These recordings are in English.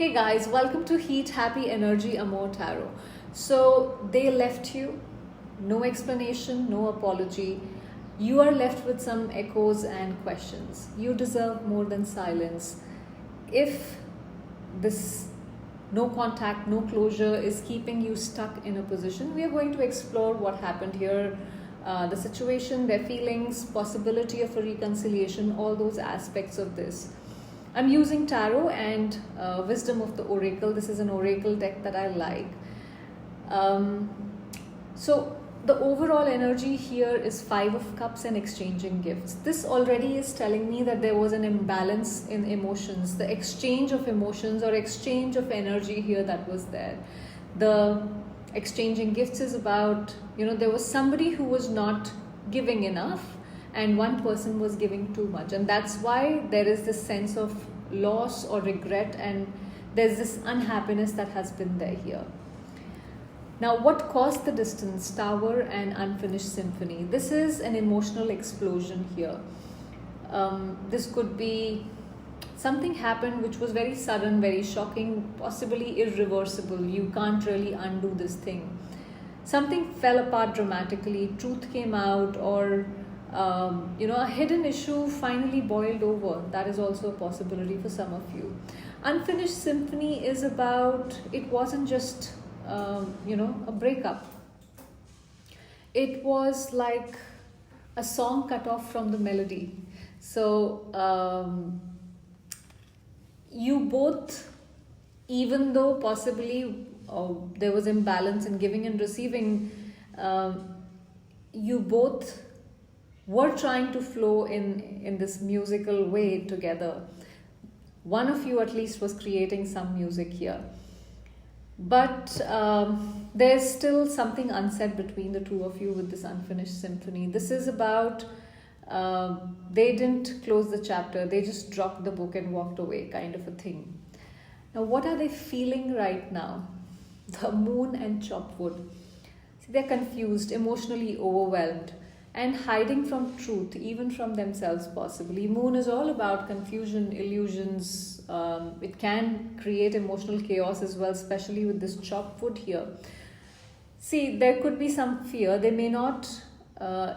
Hey guys, welcome to Heat Happy Energy Amor Tarot. So they left you, no explanation, no apology. You are left with some echoes and questions. You deserve more than silence. If this no contact, no closure is keeping you stuck in a position, we are going to explore what happened here, the situation, their feelings, possibility of a reconciliation, all those aspects of this. I'm using tarot and wisdom of the oracle. This is an oracle deck that I like. So the overall energy here is 5 of cups and exchanging gifts. This already is telling me that there was an imbalance in emotions, the exchange of emotions or exchange of energy here that was there. The exchanging gifts is about, there was somebody who was not giving enough and one person was giving too much, and that's why there is this sense of loss or regret, and there's this unhappiness that has been there here. Now, what caused the distance? Tower and unfinished symphony. This is an emotional explosion here. This could be something happened which was very sudden, very shocking, possibly irreversible. You can't really undo this thing. Something fell apart dramatically, truth came out, or a hidden issue finally boiled over. That is also a possibility for some of you. Unfinished symphony is about, it wasn't just a breakup. It was like a song cut off from the melody. So you both, even though possibly there was imbalance in giving and receiving, you both were trying to flow in this musical way together. One of you at least was creating some music here. But there's still something unsaid between the two of you with this unfinished symphony. This is about, they didn't close the chapter, they just dropped the book and walked away, kind of a thing. Now, what are they feeling right now? The moon and chopped wood. See, they're confused, emotionally overwhelmed, and hiding from truth, even from themselves possibly. Moon is all about confusion, illusions. It can create emotional chaos as well, especially with this chopped wood here. See, there could be some fear. They may not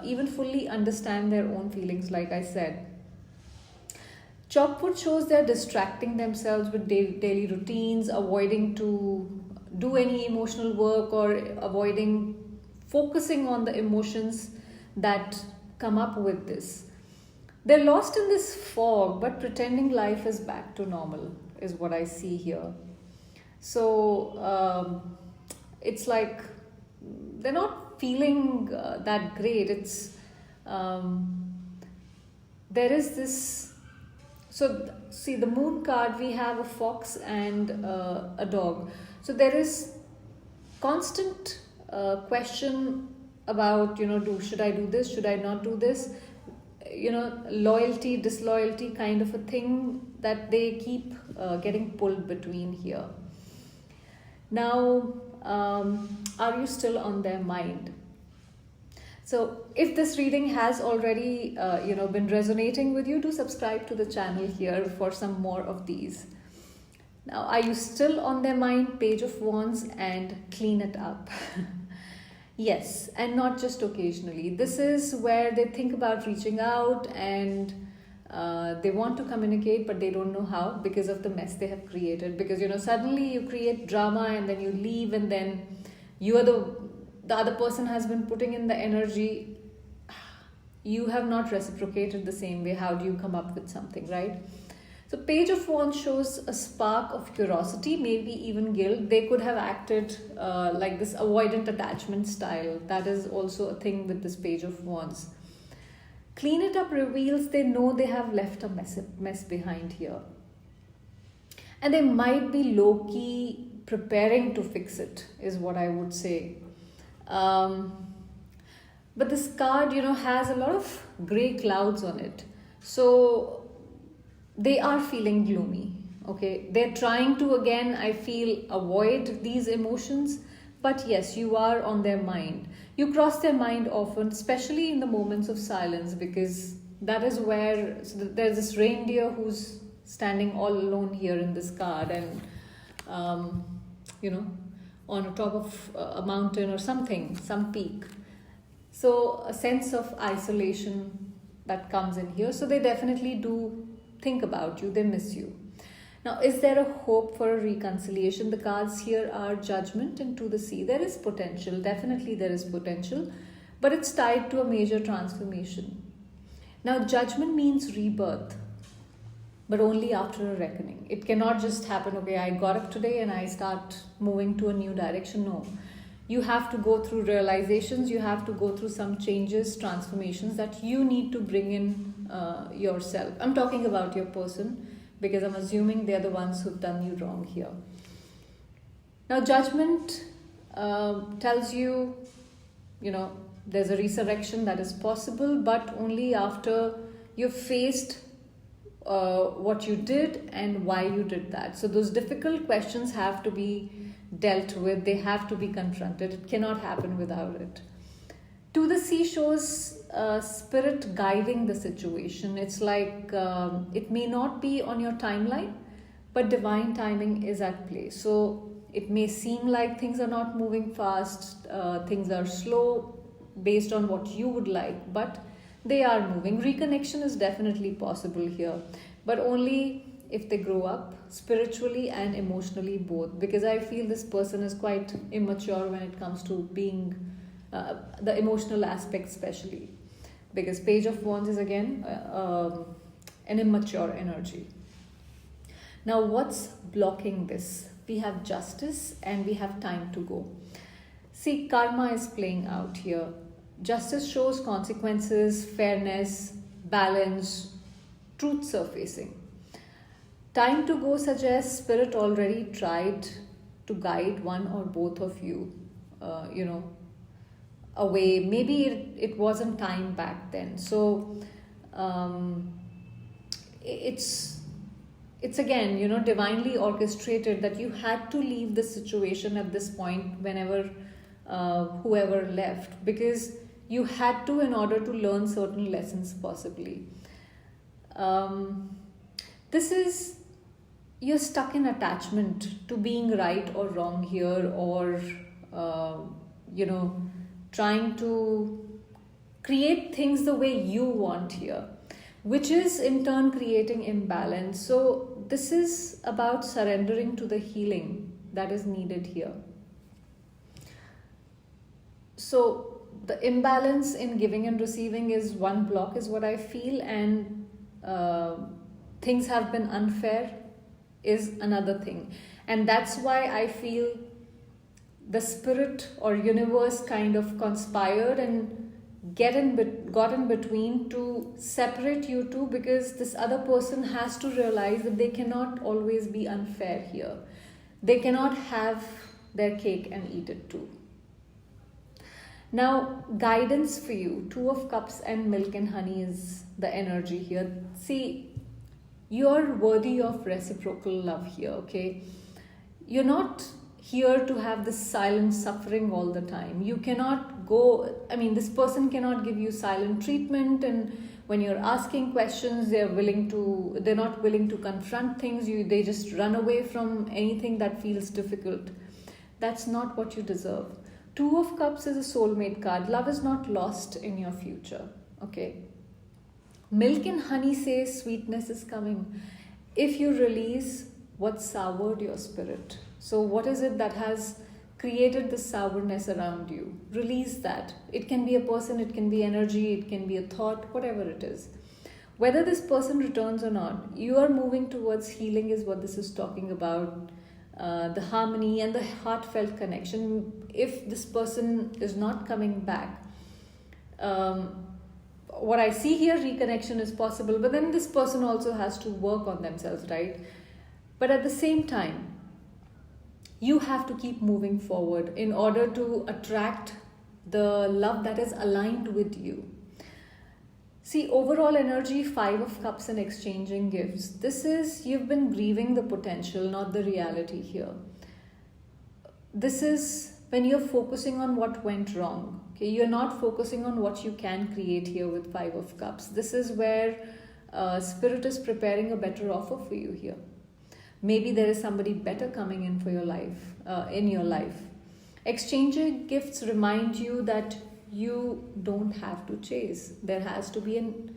even fully understand their own feelings, like I said. Chopped wood shows they're distracting themselves with daily routines, avoiding to do any emotional work, or avoiding focusing on the emotions that come up with this. They're lost in this fog, but pretending life is back to normal is what I see here. So it's like they're not feeling that great. It's there is this. So see, the moon card, we have a fox and a dog. So there is constant question about, should I do this? Should I not do this? Loyalty, disloyalty kind of a thing that they keep getting pulled between here. Now, are you still on their mind? So if this reading has already, been resonating with you, do subscribe to the channel here for some more of these. Now, are you still on their mind? Page of Wands and clean it up. Yes, and not just occasionally. This is where they think about reaching out and they want to communicate, but they don't know how because of the mess they have created. Because, suddenly you create drama and then you leave, and then you are the other person has been putting in the energy. You have not reciprocated the same way. How do you come up with something, right? So Page of Wands shows a spark of curiosity, maybe even guilt. They could have acted like this avoidant attachment style. That is also a thing with this Page of Wands. Clean it up reveals they know they have left a mess behind here. And they might be low-key preparing to fix it, is what I would say. But this card, has a lot of gray clouds on it. So they are feeling gloomy, okay? They're trying to, again, I feel, avoid these emotions. But yes, you are on their mind. You cross their mind often, especially in the moments of silence, because that is where there's this reindeer who's standing all alone here in this card. And um, you know, on a top of a mountain or something, some peak. So a sense of isolation that comes in here. So they definitely do think about you, they miss you. Now, is there a hope for a reconciliation? The cards here are Judgment and To the Sea. There is potential, definitely there is potential, but it's tied to a major transformation. Now, Judgment means rebirth, but only after a reckoning. It cannot just happen, okay, I got up today and I start moving to a new direction. No. You have to go through realizations, you have to go through some changes, transformations that you need to bring in yourself. I'm talking about your person, because I'm assuming they're the ones who've done you wrong here. Now, Judgment tells you, there's a resurrection that is possible, but only after you've faced what you did and why you did that. So those difficult questions have to be dealt with, they have to be confronted. It cannot happen without it. To the Sea shows spirit guiding the situation. It's like it may not be on your timeline, but divine timing is at play. So it may seem like things are not moving fast, things are slow based on what you would like, but they are moving. Reconnection is definitely possible here, but only if they grow up spiritually and emotionally both, because I feel this person is quite immature when it comes to being the emotional aspect, especially because Page of Wands is again an immature energy. Now, what's blocking this? We have Justice and we have Time to Go. See, karma is playing out here. Justice shows consequences, fairness, balance, truth surfacing. Time to Go suggests spirit already tried to guide one or both of you, away. Maybe it wasn't time back then. So it's again, divinely orchestrated that you had to leave the situation at this point whenever whoever left, because you had to in order to learn certain lessons possibly. This is, you're stuck in attachment to being right or wrong here, or trying to create things the way you want here, which is in turn creating imbalance. So this is about surrendering to the healing that is needed here. So the imbalance in giving and receiving is one block, is what I feel, and things have been unfair is another thing. And that's why I feel the spirit or universe kind of conspired and got in between to separate you two, because this other person has to realize that they cannot always be unfair here. They cannot have their cake and eat it too. Now, guidance for you, Two of Cups and Milk and Honey is the energy here. See, you're worthy of reciprocal love here, okay? You're not here to have this silent suffering all the time. You cannot this person cannot give you silent treatment, and when you're asking questions, they're not willing to confront things. They just run away from anything that feels difficult. That's not what you deserve. Two of Cups is a soulmate card. Love is not lost in your future, okay? Milk and Honey says sweetness is coming. If you release what soured your spirit, so what is it that has created the sourness around you? Release that. It can be a person, it can be energy, it can be a thought, whatever it is. Whether this person returns or not, you are moving towards healing is what this is talking about. The harmony and the heartfelt connection. If this person is not coming back, what I see here, reconnection is possible, but then this person also has to work on themselves, right? But at the same time, you have to keep moving forward in order to attract the love that is aligned with you. See, overall energy, Five of Cups and exchanging gifts. This is, you've been grieving the potential, not the reality here. This is when you're focusing on what went wrong. Okay, you're not focusing on what you can create here with Five of Cups. This is where Spirit is preparing a better offer for you here. Maybe there is somebody better coming in for your life, in your life. Exchanging gifts remind you that you don't have to chase. There has to be an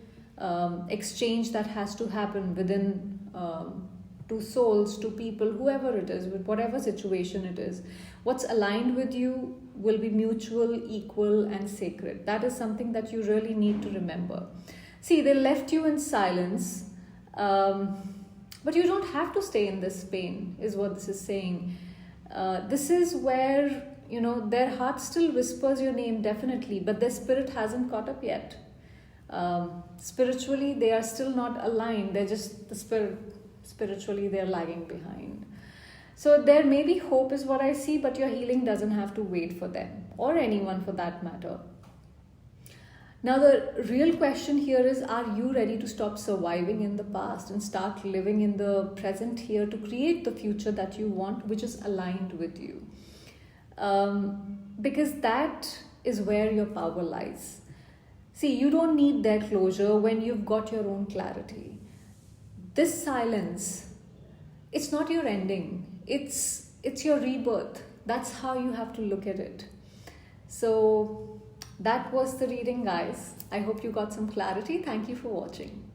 exchange that has to happen within two souls, two people, whoever it is, with whatever situation it is. What's aligned with you will be mutual, equal, and sacred. That is something that you really need to remember. See, they left you in silence, but you don't have to stay in this pain, is what this is saying. This is where, their heart still whispers your name, definitely, but their spirit hasn't caught up yet. Spiritually, they are still not aligned. They're just the spirit. Spiritually, they're lagging behind. So there may be hope, is what I see, but your healing doesn't have to wait for them, or anyone for that matter. Now, the real question here is, are you ready to stop surviving in the past and start living in the present here to create the future that you want, which is aligned with you? Because that is where your power lies. See, you don't need their closure when you've got your own clarity. This silence, it's not your ending. It's your rebirth. That's how you have to look at it. So that was the reading, guys. I hope you got some clarity. Thank you for watching.